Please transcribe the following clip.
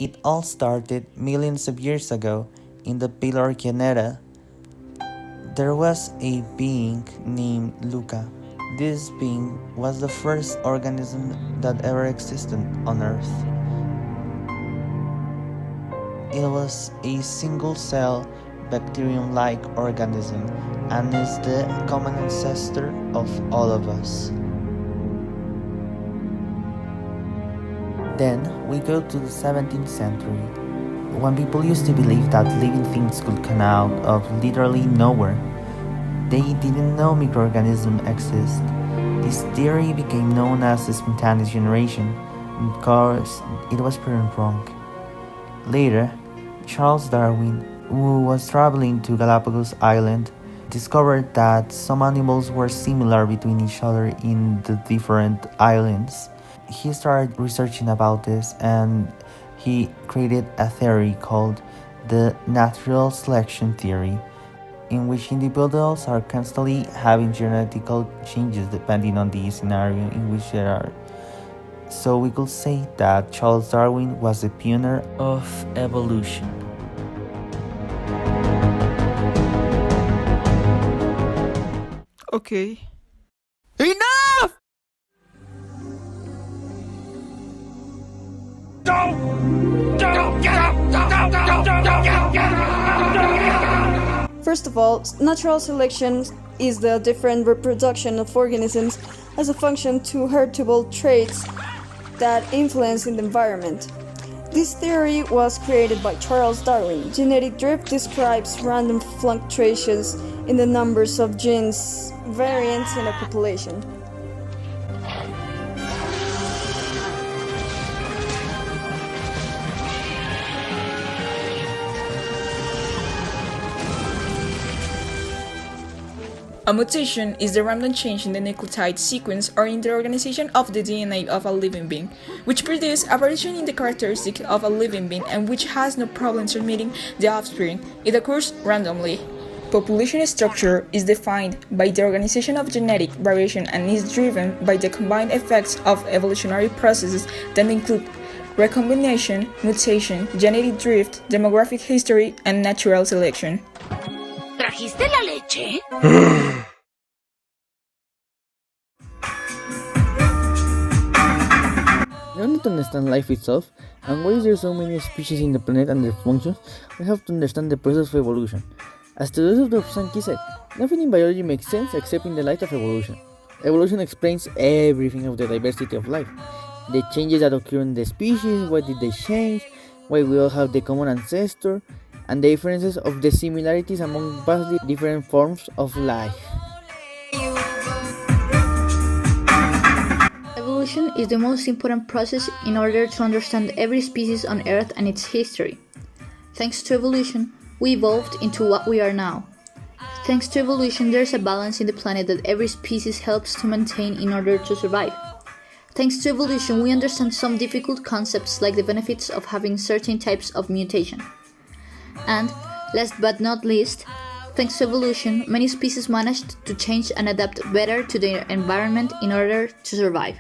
It all started millions of years ago in the Palearchean era. There was a being named Luca. This being was the first organism that ever existed on Earth. It was a single-cell, bacterium-like organism and is the common ancestor of all of us. Then we go to the 17th century, when people used to believe that living things could come out of literally nowhere. They didn't know microorganisms exist. This theory became known as the spontaneous generation because it was proven wrong. Later, Charles Darwin, who was traveling to Galapagos Island, discovered that some animals were similar between each other in the different islands. He started researching about this and he created a theory called the natural selection theory, in which individuals are constantly having genetical changes depending on the scenario in which they are. So we could say that Charles Darwin was the pioneer of evolution. Okay. Enough! First of all, natural selection is the different reproduction of organisms as a function to heritable traits that influence in the environment. This theory was created by Charles Darwin. Genetic drift describes random fluctuations in the numbers of genes variants in a population. A mutation is the random change in the nucleotide sequence or in the organization of the DNA of a living being, which produces a variation in the characteristics of a living being and which has no problem transmitting the offspring. It occurs randomly. Population structure is defined by the organization of genetic variation and is driven by the combined effects of evolutionary processes that include recombination, mutation, genetic drift, demographic history, and natural selection. ¿Trajiste la leche? In order to understand life itself, and why there are so many species in the planet and their functions, we have to understand the process of evolution. As Theodore Sankey said, nothing in biology makes sense except in the light of evolution. Evolution explains everything of the diversity of life. The changes that occur in the species, why did they change, why we all have the common ancestor, and the differences of the similarities among vastly different forms of life. Evolution is the most important process in order to understand every species on Earth and its history. Thanks to evolution, we evolved into what we are now. Thanks to evolution, there's a balance in the planet that every species helps to maintain in order to survive. Thanks to evolution, we understand some difficult concepts like the benefits of having certain types of mutation. And, last but not least, thanks to evolution, many species managed to change and adapt better to their environment in order to survive.